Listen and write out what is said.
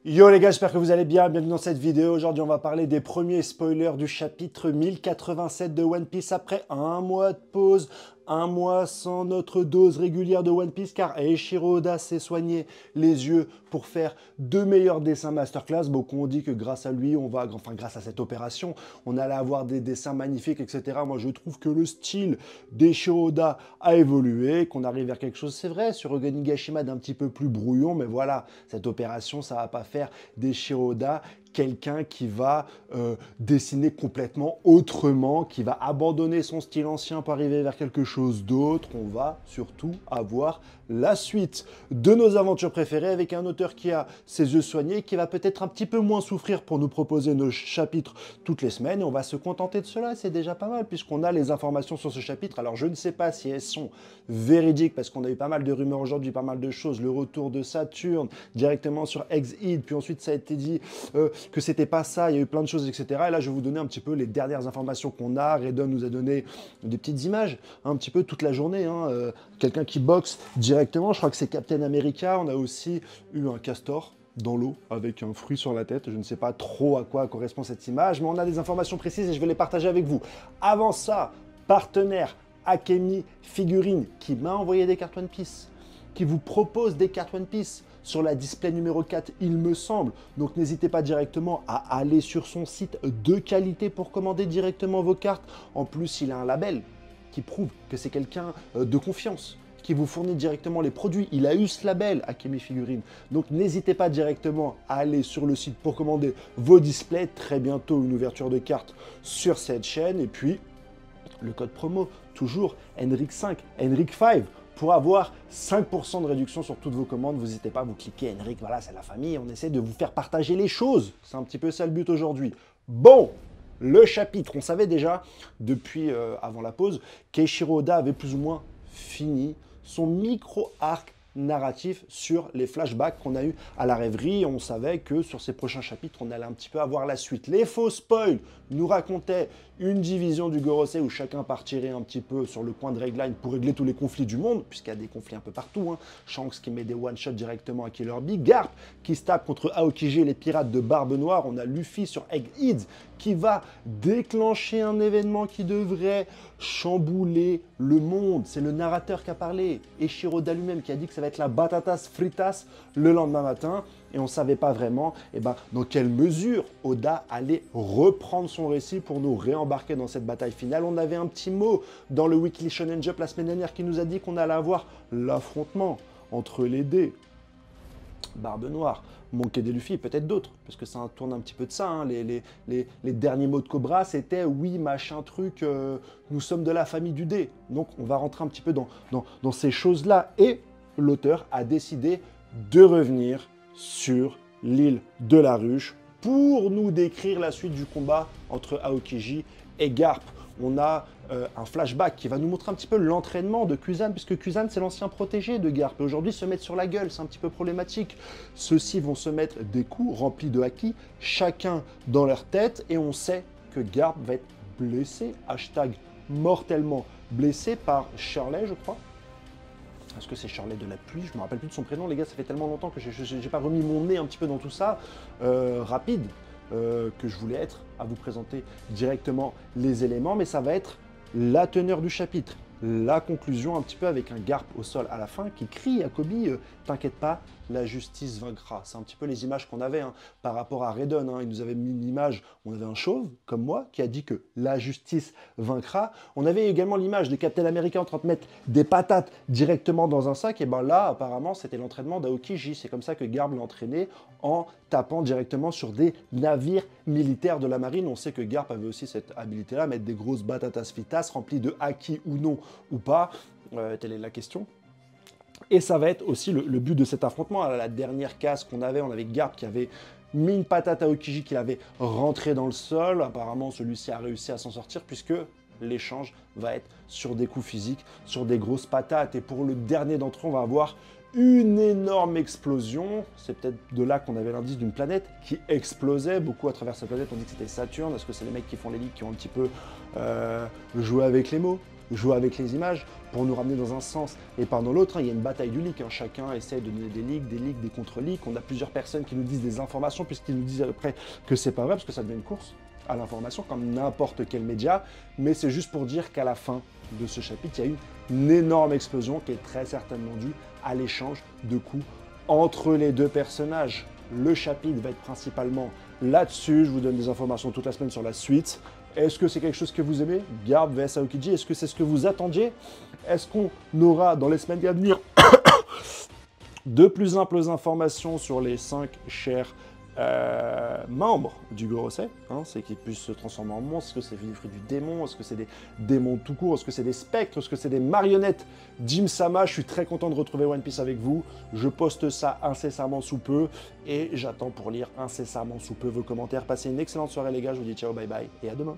Yo les gars, j'espère que vous allez bien, bienvenue dans cette vidéo. Aujourd'hui on va parler des premiers spoilers du chapitre 1087 de One Piece après un mois de pause, un mois sans notre dose régulière de One Piece car Eiichiro Oda s'est soigné les yeux pour faire de meilleurs dessins masterclass. Beaucoup ont dit que grâce à lui, grâce à cette opération, on allait avoir des dessins magnifiques, etc. Moi je trouve que le style d'Eiichiro Oda a évolué, qu'on arrive vers quelque chose, c'est vrai, sur Oganigashima d'un petit peu plus brouillon, mais voilà, cette opération, ça va pas faire d'Eiichiro Oda quelqu'un qui va dessiner complètement autrement, qui va abandonner son style ancien pour arriver vers quelque chose d'autre. On va surtout avoir la suite de nos aventures préférées avec un auteur qui a ses yeux soignés, qui va peut-être un petit peu moins souffrir pour nous proposer nos chapitres toutes les semaines. Et on va se contenter de cela, c'est déjà pas mal puisqu'on a les informations sur ce chapitre. Alors je ne sais pas si elles sont véridiques parce qu'on a eu pas mal de rumeurs aujourd'hui, pas mal de choses. Le retour de Saturne directement sur Exide, puis ensuite ça a été dit que c'était pas ça, il y a eu plein de choses, etc. Et là, je vais vous donner un petit peu les dernières informations qu'on a. Raiden nous a donné des petites images, un petit peu toute la journée. Quelqu'un qui boxe directement, je crois que c'est Captain America. On a aussi eu un castor dans l'eau avec un fruit sur la tête. Je ne sais pas trop à quoi correspond cette image, mais on a des informations précises et je vais les partager avec vous. Avant ça, partenaire Akemi Figurine qui m'a envoyé des cartes One Piece, qui vous propose des cartes One Piece sur la display numéro 4, il me semble. Donc n'hésitez pas directement à aller sur son site de qualité pour commander directement vos cartes. En plus, il a un label qui prouve que c'est quelqu'un de confiance, qui vous fournit directement les produits. Il a eu ce label, Akemi Figurine. Donc n'hésitez pas directement à aller sur le site pour commander vos displays. Très bientôt, une ouverture de cartes sur cette chaîne. Et puis, le code promo, toujours Henrik5, Henrik5, pour avoir 5% de réduction sur toutes vos commandes. Vous n'hésitez pas, vous cliquez Henrik, voilà, c'est la famille, on essaie de vous faire partager les choses. C'est un petit peu ça le but aujourd'hui. Bon, le chapitre, on savait déjà, depuis avant la pause, qu'Eiichiro Oda avait plus ou moins fini son micro-arc narratif sur les flashbacks qu'on a eu à la rêverie. On savait que sur ces prochains chapitres, on allait un petit peu avoir la suite. Les faux spoils nous racontaient une division du Gorosei où chacun partirait un petit peu sur le coin de Regline pour régler tous les conflits du monde, puisqu'il y a des conflits un peu partout. Shanks qui met des one-shots directement à Killer Bee, Garp qui se tape contre Aokiji et les pirates de Barbe Noire. On a Luffy sur Egghead qui va déclencher un événement qui devrait chambouler le monde. C'est le narrateur qui a parlé, Eiichiro Oda lui-même, qui a dit que ça va être la batatas fritas le lendemain matin. Et on ne savait pas vraiment dans quelle mesure Oda allait reprendre son récit pour nous réembarquer dans cette bataille finale. On avait un petit mot dans le Weekly Shonen Jump la semaine dernière qui nous a dit qu'on allait avoir l'affrontement entre les dés, Barbe Noire, Monkey D. Luffy, peut-être d'autres, parce que ça tourne un petit peu de ça. Les derniers mots de Cobra, c'était « oui, machin, truc, nous sommes de la famille du dé ». Donc on va rentrer un petit peu dans ces choses-là. Et l'auteur a décidé de revenir sur l'île de la Ruche pour nous décrire la suite du combat entre Aokiji et Garp. On a un flashback qui va nous montrer un petit peu l'entraînement de Kuzan, puisque Kuzan, c'est l'ancien protégé de Garp. Et aujourd'hui, se mettre sur la gueule, c'est un petit peu problématique. Ceux-ci vont se mettre des coups remplis de haki, chacun dans leur tête, et on sait que Garp va être blessé, hashtag mortellement blessé par Shirley, je crois. Est-ce que c'est Shirley de la pluie? Je ne me rappelle plus de son prénom, les gars, ça fait tellement longtemps que je n'ai pas remis mon nez un petit peu dans tout ça. Rapide, que je voulais être, à vous présenter directement les éléments, mais ça va être la teneur du chapitre, la conclusion un petit peu avec un Garp au sol à la fin qui crie à Koby t'inquiète pas, la justice vaincra. C'est un petit peu les images qu'on avait par rapport à Raiden. Il nous avait mis une image, on avait un chauve, comme moi, qui a dit que la justice vaincra. On avait également l'image de Captain America en train de mettre des patates directement dans un sac. Et bien là, apparemment, c'était l'entraînement d'Aokiji. C'est comme ça que Garp l'a entraîné en tapant directement sur des navires militaires de la marine. On sait que Garp avait aussi cette habilité-là, mettre des grosses batatas fitas remplies de haki ou non, ou pas. Telle est la question. Et ça va être aussi le but de cet affrontement. À la dernière case qu'on avait, on avait Garp qui avait mis une patate à Aokiji qu'il avait rentré dans le sol. Apparemment, celui-ci a réussi à s'en sortir puisque l'échange va être sur des coups physiques, sur des grosses patates. Et pour le dernier d'entre eux, on va avoir une énorme explosion. C'est peut-être de là qu'on avait l'indice d'une planète qui explosait. Beaucoup à travers cette planète, on dit que c'était Saturne. Est-ce que c'est les mecs qui font les ligues qui ont un petit peu joué avec les mots? jouer avec les images, pour nous ramener dans un sens et pas dans l'autre. Il y a une bataille du leak, chacun essaie de donner des leaks, des contre-leaks. On a plusieurs personnes qui nous disent des informations, puisqu'ils nous disent après que c'est pas vrai, parce que ça devient une course à l'information, comme n'importe quel média. Mais c'est juste pour dire qu'à la fin de ce chapitre, il y a eu une énorme explosion qui est très certainement due à l'échange de coups entre les deux personnages. Le chapitre va être principalement là-dessus. Je vous donne des informations toute la semaine sur la suite. Est-ce que c'est quelque chose que vous aimez? Garb vs Aokiji, est-ce que c'est ce que vous attendiez? Est-ce qu'on aura dans les semaines à venir de plus amples informations sur les 5 chers membres du Gorosei, c'est qu'ils puissent se transformer en monstres? Est-ce que c'est fruit du démon? Est-ce que c'est des démons tout court? Est-ce que c'est des spectres? Est-ce que c'est des marionnettes? Jim-sama, je suis très content de retrouver One Piece avec vous. Je poste ça incessamment sous peu et j'attends pour lire incessamment sous peu vos commentaires. Passez une excellente soirée les gars, je vous dis ciao, bye bye et à demain.